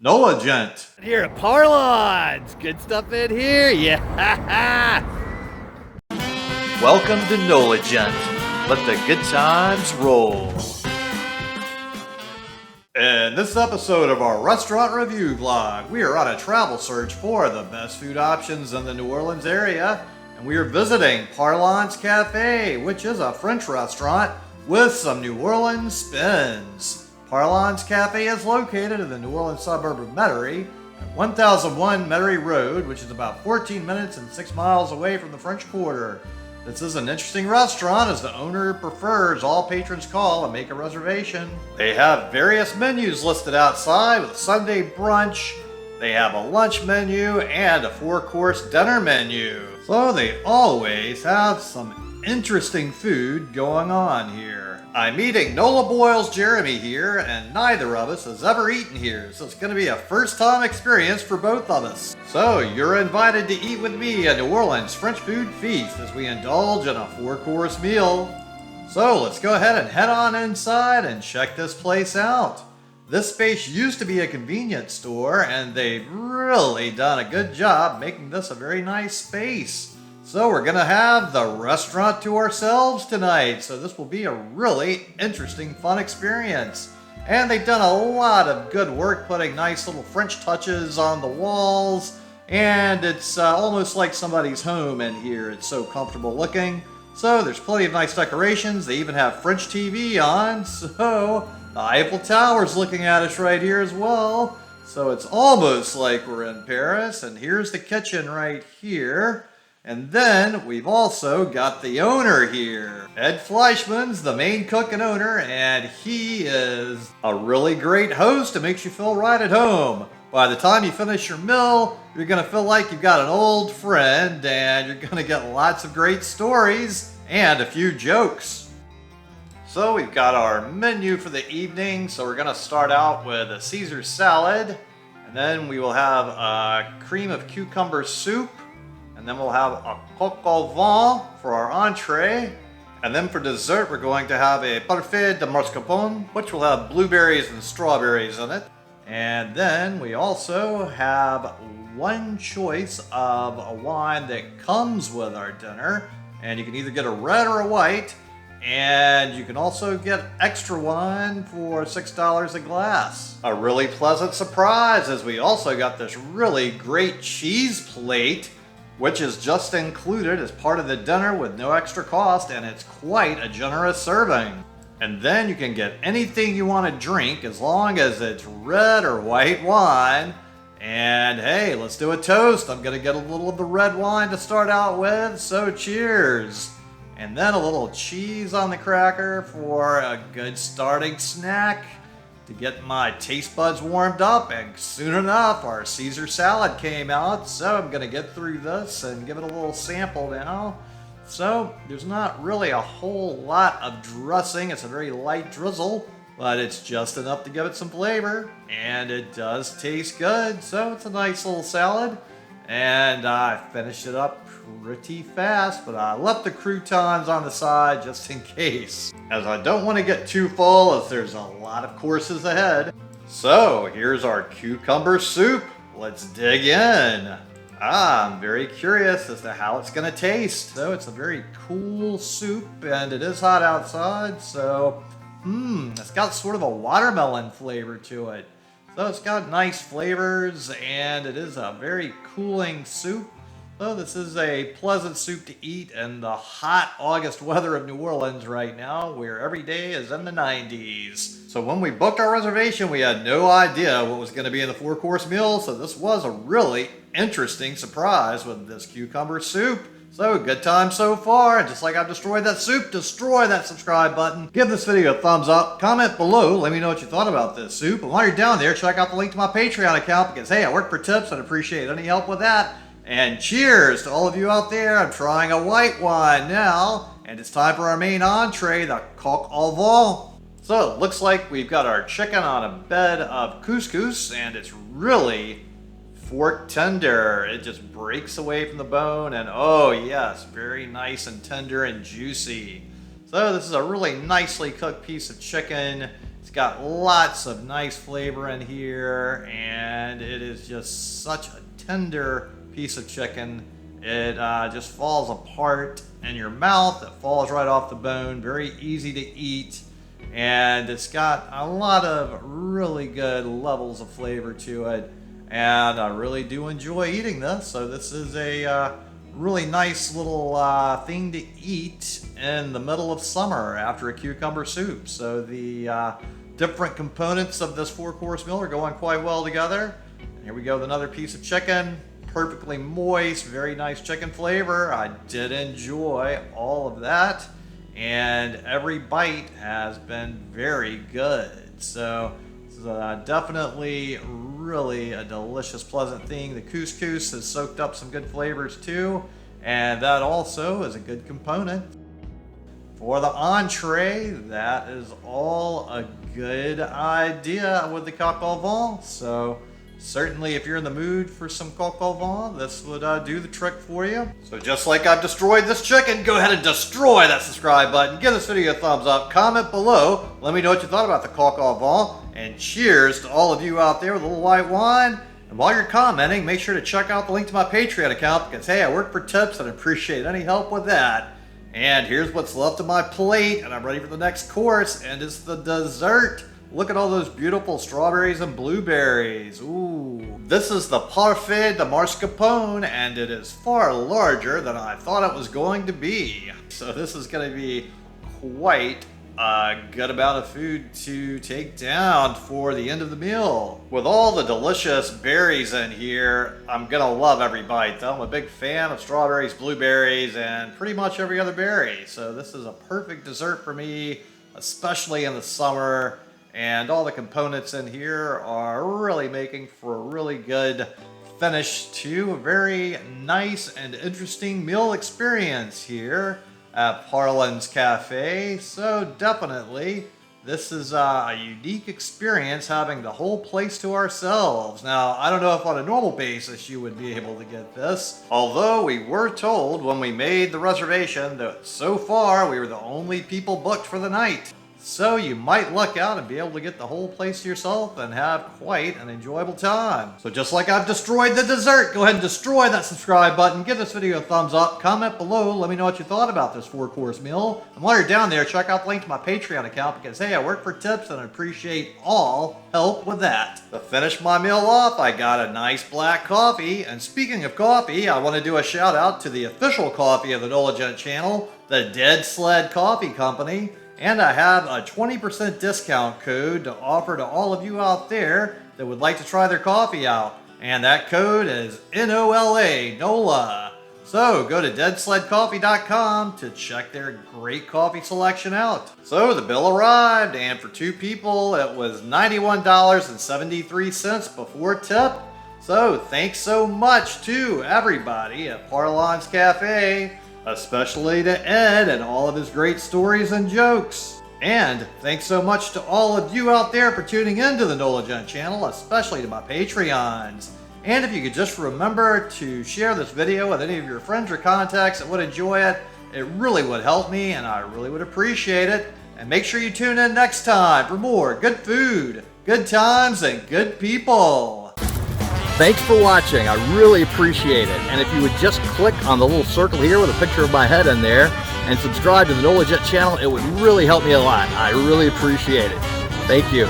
Nola Gent. Here at Parlons. Good stuff in here. Yeah. Welcome to Nola Gent. Let the good times roll. In this episode of our restaurant review vlog, we are on a travel search for the best food options in the New Orleans area, and we are visiting Parlons Cafe, which is a French restaurant with some New Orleans spins. Parlons Cafe is located in the New Orleans suburb of Metairie at 1001 Metairie Road, which is about 14 minutes and 6 miles away from the French Quarter. This is an interesting restaurant as the owner prefers all patrons call and make a reservation. They have various menus listed outside with Sunday brunch. They have a lunch menu and a 4-course dinner menu. So they always have some interesting food going on here. I'm eating Nola Boyle's Jeremy here, and neither of us has ever eaten here, so it's going to be a first-time experience for both of us. So you're invited to eat with me a New Orleans French food feast as we indulge in a 4-course meal. So let's go ahead and head on inside and check this place out. This space used to be a convenience store, and they've really done a good job making this a very nice space. So we're gonna have the restaurant to ourselves tonight, so this will be a really interesting, fun experience. And they've done a lot of good work putting nice little French touches on the walls, and it's almost like somebody's home in here. It's so comfortable looking. So there's plenty of nice decorations. They even have French TV on, so the Eiffel Tower's looking at us right here as well. So it's almost like we're in Paris, and here's the kitchen right here. And then we've also got the owner here. Ed Fleischman's the main cook and owner, and he is a really great host and makes you feel right at home. By the time you finish your meal, you're gonna feel like you've got an old friend, and you're gonna get lots of great stories and a few jokes. So we've got our menu for the evening. So we're gonna start out with a Caesar salad, and then we will have a cream of cucumber soup. And then we'll have a coq au vin for our entree. And then for dessert, we're going to have a parfait de mascarpone, which will have blueberries and strawberries in it. And then we also have one choice of a wine that comes with our dinner. And you can either get a red or a white. And you can also get extra wine for $6 a glass. A really pleasant surprise is we also got this really great cheese plate, which is just included as part of the dinner with no extra cost, and it's quite a generous serving. And then you can get anything you want to drink as long as it's red or white wine. And hey, let's do a toast. I'm gonna get a little of the red wine to start out with, so cheers. And then a little cheese on the cracker for a good starting snack to get my taste buds warmed up. And soon enough, our Caesar salad came out, so I'm gonna get through this and give it a little sample now. So there's not really a whole lot of dressing. It's a very light drizzle, but it's just enough to give it some flavor, and it does taste good. So it's a nice little salad, and I finished it up pretty fast, but I left the croutons on the side just in case, as I don't want to get too full as there's a lot of courses ahead. So here's our cucumber soup. Let's dig in. I'm very curious as to how it's going to taste. So it's a very cool soup, and it is hot outside, so it's got sort of a watermelon flavor to it. So it's got nice flavors, and it is a very cooling soup. So this is a pleasant soup to eat in the hot August weather of New Orleans right now, where every day is in the 90s. So when we booked our reservation, we had no idea what was going to be in the 4-course meal, so this was a really interesting surprise with this cucumber soup. So good time so far, and just like I've destroyed that soup, destroy that subscribe button. Give this video a thumbs up, comment below, let me know what you thought about this soup. And while you're down there, check out the link to my Patreon account, because hey, I work for tips and appreciate any help with that. And cheers to all of you out there. I'm trying a white wine now, and it's time for our main entree, the coq au vin. So it looks like we've got our chicken on a bed of couscous, and it's really fork tender. It just breaks away from the bone, and oh yes, very nice and tender and juicy. So this is a really nicely cooked piece of chicken, It's got lots of nice flavor in here, and it is just such a tender piece of chicken. It just falls apart in your mouth. It falls right off the bone. Very easy to eat. And it's got a lot of really good levels of flavor to it. And I really do enjoy eating this. So this is a really nice little thing to eat in the middle of summer after a cucumber soup. So the different components of this 4-course meal are going quite well together. And here we go with another piece of chicken. Perfectly moist, very nice chicken flavor. I did enjoy all of that, and every bite has been very good. So this is definitely really a delicious, pleasant thing. The couscous has soaked up some good flavors too, and that also is a good component. For the entree, that is all a good idea with the coq au vent. So certainly, if you're in the mood for some coq au vent, this would do the trick for you. So just like I've destroyed this chicken, go ahead and destroy that subscribe button. Give this video a thumbs up. Comment below. Let me know what you thought about the coq au vent. And cheers to all of you out there with a little white wine. And while you're commenting, make sure to check out the link to my Patreon account because, hey, I work for tips and appreciate any help with that. And here's what's left of my plate, and I'm ready for the next course, and it's the dessert. Look at all those beautiful strawberries and blueberries. Ooh. This is the parfait de mascarpone, and it is far larger than I thought it was going to be. So this is going to be quite a good amount of food to take down for the end of the meal. With all the delicious berries in here, I'm going to love every bite, though. I'm a big fan of strawberries, blueberries, and pretty much every other berry. So this is a perfect dessert for me, especially in the summer. And all the components in here are really making for a really good finish to a very nice and interesting meal experience here at Parlons Cafe. So definitely, this is a unique experience having the whole place to ourselves. Now, I don't know if on a normal basis you would be able to get this, although we were told when we made the reservation that so far we were the only people booked for the night. So you might luck out and be able to get the whole place to yourself and have quite an enjoyable time. So just like I've destroyed the dessert, go ahead and destroy that subscribe button. Give this video a thumbs up. Comment below. Let me know what you thought about this 4-course meal. And while you're down there, check out the link to my Patreon account because, hey, I work for tips and I appreciate all help with that. To finish my meal off, I got a nice black coffee. And speaking of coffee, I want to do a shout out to the official coffee of the NOLA channel, the Dead Sled Coffee Company. And I have a 20% discount code to offer to all of you out there that would like to try their coffee out. And that code is NOLA, NOLA. So go to deadsledcoffee.com to check their great coffee selection out. So the bill arrived, and for 2 people, it was $91.73 before tip. So thanks so much to everybody at Parlons Cafe. Especially to Ed and all of his great stories and jokes. And thanks so much to all of you out there for tuning into the NOLA channel, especially to my Patreons. And if you could just remember to share this video with any of your friends or contacts that would enjoy it, it really would help me and I really would appreciate it. And make sure you tune in next time for more good food, good times, and good people. Thanks for watching. I really appreciate it. And if you would just click on the little circle here with a picture of my head in there and subscribe to the NOLA channel, it would really help me a lot. I really appreciate it. Thank you.